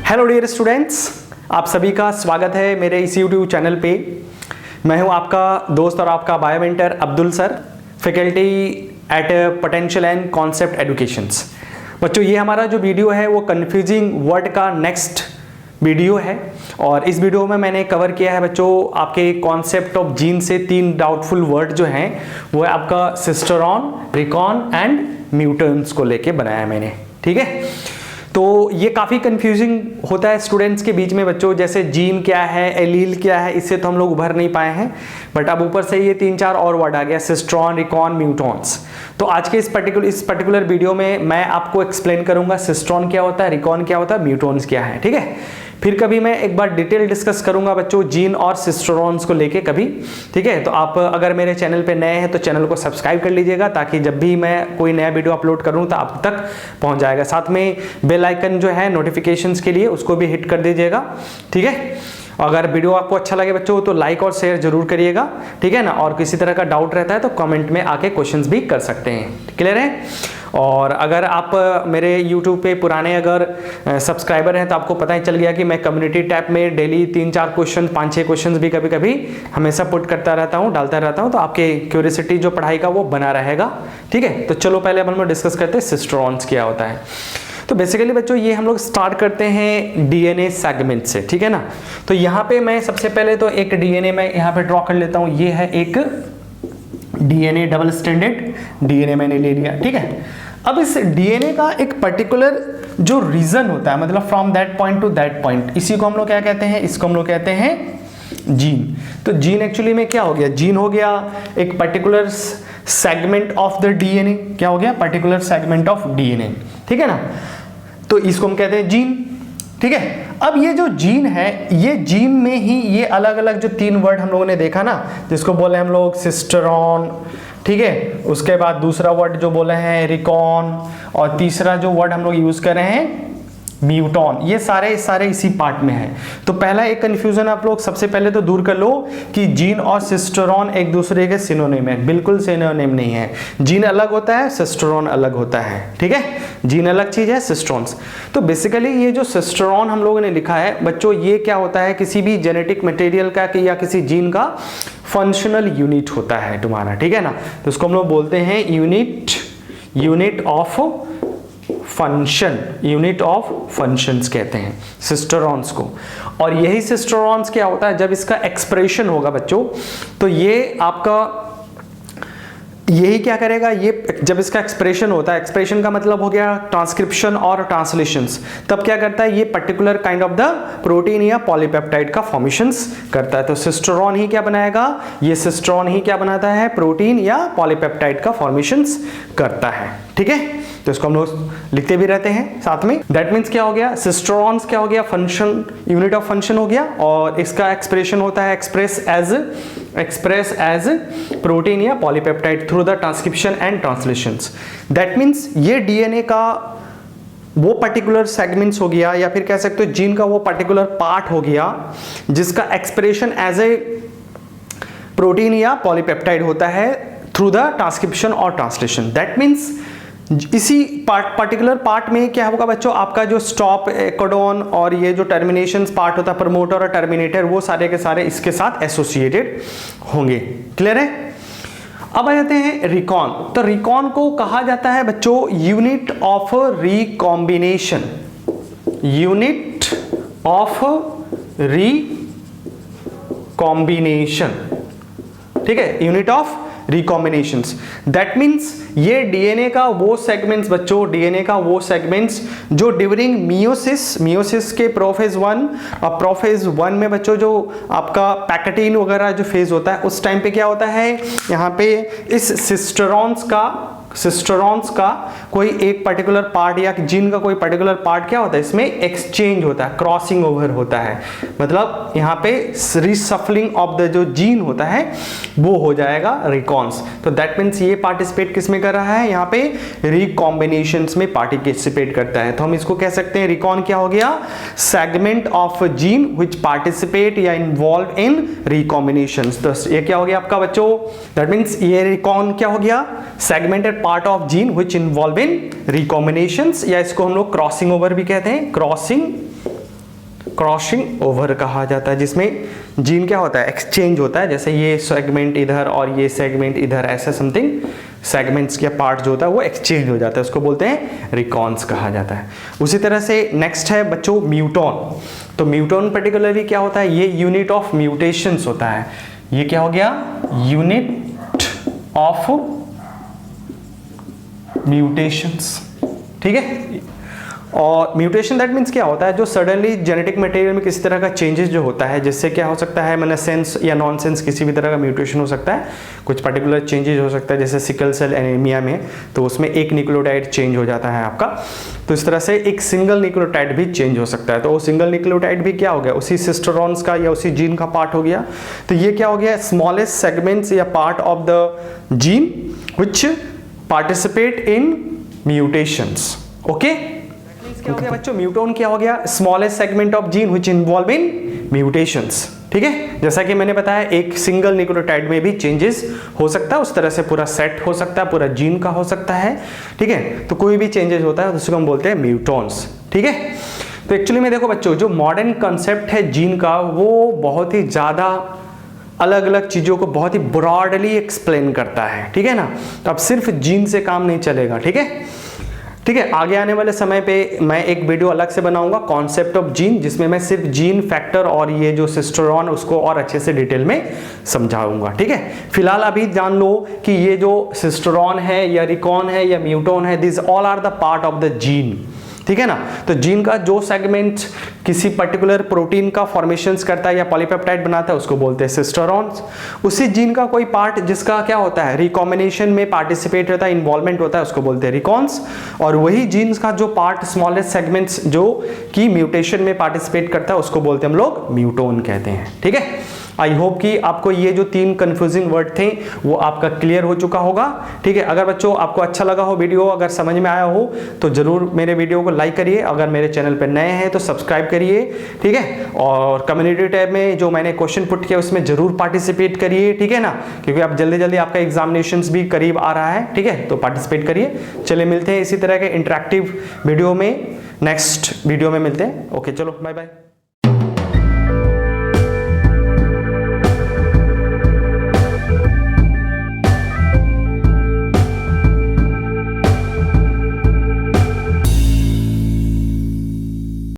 Hello dear students, आप सभी का स्वागत है मेरे इस यूट्यूब चैनल पे। मैं हूं आपका दोस्त और आपका bio mentor Abdul sir, faculty at potential and concept educations. बच्चों, ये हमारा जो वीडियो है वो कंफ्यूजिंग वर्ड का नेक्स्ट वीडियो है और इस वीडियो में मैंने कवर किया है बच्चों आपके कॉन्सेप्ट ऑफ जीन से 3 डाउटफुल वर्ड जो हैं वो है आपका सिस्टरॉन, रिकॉन एंड म्यूटेंट्स को लेके बनाया मैंने। ठीक है, तो ये काफ़ी कंफ्यूजिंग होता है स्टूडेंट्स के बीच में बच्चों, जैसे जीन क्या है, एलील क्या है, इससे तो हम लोग उभर नहीं पाए हैं। बट अब ऊपर से ये 3-4 और वर्ड आ गया, सिस्ट्रॉन, रिकॉन, म्यूटॉन्स। तो आज के इस पर्टिकुलर वीडियो में मैं आपको एक्सप्लेन करूंगा सिस्ट्रॉन क्या होता है, रिकॉन क्या होता है, म्यूटॉन्स क्या है। ठीक है, फिर कभी मैं एक बार डिटेल डिस्कस करूंगा बच्चों जीन और सिस्टरॉन्स को लेके कभी। ठीक है, तो आप अगर मेरे चैनल पे नए हैं तो चैनल को सब्सक्राइब कर लीजिएगा ताकि जब भी मैं कोई नया वीडियो अपलोड करूं तो आप तक पहुंच जाएगा। साथ में बेल आइकन जो है नोटिफिकेशंस के लिए उसको भी हिट कर दीजिएगा। ठीक है, अगर वीडियो आपको अच्छा लगे बच्चों तो लाइक और शेयर जरूर करिएगा। ठीक है ना, और किसी तरह का डाउट रहता है तो कमेंट में आके क्वेश्चंस भी कर सकते हैं। क्लियर है? और अगर आप मेरे YouTube पे पुराने अगर सब्सक्राइबर हैं तो आपको पता ही चल गया कि मैं कम्युनिटी टैब में डेली 3-4 क्वेश्चन, 5-6 क्वेश्चन भी कभी कभी हमेशा पुट करता रहता हूँ, डालता रहता हूँ, तो आपके क्यूरियोसिटी जो पढ़ाई का वो बना रहेगा। ठीक है, तो चलो पहले अपन डिस्कस करते हैं सिस्टरॉन्स क्या होता है। तो बेसिकली बच्चों ये हम लोग स्टार्ट करते हैं डीएनए सेगमेंट से। ठीक है ना, तो यहाँ पे मैं सबसे पहले तो एक डीएनए में यहाँ पे ड्रॉ कर लेता हूँ। ये है एक डीएनए, डबल स्ट्रैंडेड डीएनए मैंने ले लिया। ठीक है, अब इस डीएनए का एक पर्टिकुलर जो रीजन होता है, मतलब from that point two that point, इसी को हम लोग क्या कहते हैं, इसको हम लोग कहते हैं जीन। तो जीन एक्चुअली में क्या हो गया, जीन हो गया एक particular segment of the DNA. क्या हो गया, पर्टिकुलर सेगमेंट ऑफ डीएनए। ठीक है ना, तो इसको हम कहते हैं जीन। ठीक है, अब ये जो जीन है, ये जीन में ही ये अलग अलग जो 3 वर्ड हम लोगों ने देखा ना, जिसको बोले हम लोग सिस्टरॉन। ठीक है, उसके बाद दूसरा वर्ड जो बोले हैं रिकॉन, और तीसरा जो वर्ड हम लोग यूज कर रहे हैं म्यूटॉन। ये सारे इसी पार्ट में है। तो पहला एक कंफ्यूजन आप लोग सबसे पहले तो दूर कर लो कि जीन और सिस्टरॉन एक दूसरे के सिनोनिम है। बिल्कुल सिनोनिम नहीं है। जीन अलग होता है, सिस्टरॉन अलग होता है। ठीक है, जीन अलग चीज है, सिस्टरॉन्स। तो बेसिकली ये जो सिस्टरॉन हम लोगों ने लिखा है बच्चों, ये क्या होता है, किसी भी जेनेटिक मटेरियल का या किसी जीन का फंक्शनल यूनिट होता है तुम्हारा। ठीक है ना, तो उसको हम लोग बोलते हैं unit of function, unit of functions कहते हैं सिस्टरॉन्स को। और यही सिस्टरॉन्स क्या होता है, जब इसका एक्सप्रेशन होगा बच्चों, तो ये आपका यही क्या करेगा, ये जब इसका एक्सप्रेशन होता है, एक्सप्रेशन का मतलब हो गया ट्रांसक्रिप्शन और ट्रांसलेशंस, तब क्या करता है, ये particular kind of the protein या पॉलीपेप्टाइड का फॉर्मेशंस करता है। तो सिस्टरॉन ही क्या बनाएगा, ये सिस्टरॉन ही क्या बनाता है, प्रोटीन या पॉलीपेप्टाइड का फॉर्मेशंस करता है। ठीक है, तो इसको हम लोग लिखते भी रहते हैं साथ में। दैट मीन्स क्या हो गया, सिस्टरॉन्स क्या हो गया, फंक्शन, यूनिट ऑफ फंक्शन हो गया, और इसका एक्सप्रेशन होता है एक्सप्रेस एज प्रोटीन या polypeptide through the transcription and translations. That means ये डीएनए का वो पर्टिकुलर सेगमेंट्स हो गया, या फिर कह सकते हो जीन का वो पर्टिकुलर पार्ट हो गया जिसका एक्सप्रेशन एज ए प्रोटीन या पॉलीपेप्टाइड होता है थ्रू द ट्रांसक्रिप्शन और ट्रांसलेशन। दैट मीन्स इसी पर्टिकुलर पार्ट में क्या होगा बच्चों, आपका जो स्टॉप, कोडॉन और ये जो टर्मिनेशन पार्ट होता है, प्रमोटर और टर्मिनेटर, वो सारे के सारे इसके साथ एसोसिएटेड होंगे। क्लियर है? अब आ जाते हैं रिकॉन। तो रिकॉन को कहा जाता है बच्चों unit of recombination, unit of recombination. ठीक है, यूनिट ऑफ रिकॉम्बिनेशंस। दैट मीन्स ये डीएनए का वो सेगमेंट्स बच्चों, डीएनए का वो सेगमेंट्स जो ड्यूरिंग मियोसिस के प्रोफेज 1 और प्रोफेज 1 में बच्चों जो आपका पैकेटिन वगैरह जो फेज होता है, उस टाइम पे क्या होता है, यहाँ पे इस सिस्टरॉन्स का कोई एक पर्टिकुलर पार्ट या जीन का कोई पर्टिकुलर पार्ट क्या होता है, इसमें एक्सचेंज होता है, क्रॉसिंग ओवर होता है, मतलब यहाँ पे रिसफलिंग ऑफ द जो जीन होता है वो हो जाएगा रिकॉन्स। तो दैट मीन्स ये पार्टिसिपेट किस में कर रहा है, यहाँ पे रिकॉम्बिनेशंस में पार्टिसिपेट करता है। तो हम इसको कह सकते हैं रिकॉन क्या हो गया, segment of gene which participate या इन्वॉल्व इन रिकॉम्बिनेशंस। तो ये क्या हो गया आपका बच्चों, दैट मीन्स ये रिकॉन क्या हो गया, segmented part of gene which involve in recombinations, या इसको हम लोग क्रॉसिंग ओवर भी कहते हैं, क्रॉसिंग क्रॉसिंग ओवर कहा जाता है, जिसमें जीन क्या होता है, एक्सचेंज होता है। जैसे ये सेगमेंट इधर और ये सेगमेंट इधर, ऐसा समथिंग सेगमेंट्स के पार्ट जो होता है वो एक्सचेंज हो जाता है, उसको बोलते हैं रिकॉन्स कहा जाता है। उसी तरह से नेक्स्ट है बच्चों म्यूटॉन। तो म्यूटॉन पर्टिकुलरली क्या होता है, ये यूनिट ऑफ म्यूटेशंस होता है। ये क्या हो गया, यूनिट ऑफ म्यूटेशंस, ठीक है। और म्यूटेशन दैट मीन्स क्या होता है, जो सडनली जेनेटिक मटेरियल में किसी तरह का चेंजेस जो होता है, जिससे क्या हो सकता है, मैंने सेंस या नॉन सेंस किसी भी तरह का म्यूटेशन हो सकता है, कुछ पर्टिकुलर चेंजेस हो सकता है। जैसे सिकल सेल एनीमिया में तो उसमें एक न्यूक्लियोटाइड चेंज हो जाता है आपका, तो इस तरह से एक सिंगल न्यूक्लियोटाइड भी चेंज हो सकता है। तो वो सिंगल न्यूक्लियोटाइड भी क्या हो गया, उसी सिस्टेरॉन्स का या उसी जीन का पार्ट हो गया। तो ये क्या हो गया, स्मॉलेस्ट सेगमेंट्स या part of the gene which participate in mutations. Okay, क्या हो गया बच्चों, म्यूटॉन क्या हो गया, smallest segment of gene which involve in mutations, ठीक है। जैसा कि मैंने बताया एक सिंगल न्यूक्लियोटाइड में भी चेंजेस हो सकता है, उस तरह से पूरा सेट हो सकता है, पूरा जीन का हो सकता है, ठीक है। तो कोई भी चेंजेस होता है उसको हम बोलते हैं म्यूटॉन्स, ठीक है। तो एक्चुअली में देखो बच्चों, जो मॉडर्न कंसेप्ट है जीन का वो बहुत ही ज्यादा अलग अलग चीजों को बहुत ही ब्रॉडली एक्सप्लेन करता है, ठीक है ना। तो अब सिर्फ जीन से काम नहीं चलेगा, ठीक है। ठीक है, आगे आने वाले समय पे मैं एक वीडियो अलग से बनाऊंगा कॉन्सेप्ट ऑफ जीन, जिसमें मैं सिर्फ जीन फैक्टर और ये जो सिस्टेरॉन उसको और अच्छे से डिटेल में समझाऊंगा, ठीक है। फिलहाल अभी जान लो कि ये जो सिस्टेरॉन है या रिकॉन है या म्यूटॉन है, this all are the part of the gene, ठीक है ना। तो जीन का जो सेगमेंट किसी पर्टिकुलर प्रोटीन का फॉर्मेशंस करता है या पॉलीपेप्टाइड बनाता है उसको बोलते हैं सिस्टेरॉन्स। उसी जीन का कोई पार्ट जिसका क्या होता है, रिकॉम्बिनेशन में पार्टिसिपेट होता है, इन्वॉल्वमेंट होता है, उसको बोलते हैं रिकॉन्स। और वही जीन्स का जो पार्ट स्मॉलेस्ट सेगमेंट्स जो कि म्यूटेशन में पार्टिसिपेट करता है उसको बोलते हैं हम लोग म्यूटोन कहते हैं, ठीक है। आई होप कि आपको ये जो 3 कंफ्यूजिंग वर्ड थे वो आपका क्लियर हो चुका होगा, ठीक है। अगर बच्चों आपको अच्छा लगा हो वीडियो, अगर समझ में आया हो तो जरूर मेरे वीडियो को लाइक करिए, अगर मेरे चैनल पर नए हैं तो सब्सक्राइब करिए, ठीक है। और कम्युनिटी टैब में जो मैंने क्वेश्चन पुट किया उसमें जरूर पार्टिसिपेट करिए, ठीक है ना, क्योंकि अब जल्दी जल्दी आपका एग्जामिनेशंस भी करीब आ रहा है, ठीक है। तो पार्टिसिपेट करिए। चलिए मिलते हैं इसी तरह के इंटरेक्टिव वीडियो में, नेक्स्ट वीडियो में मिलते हैं। ओके, चलो बाय बाय।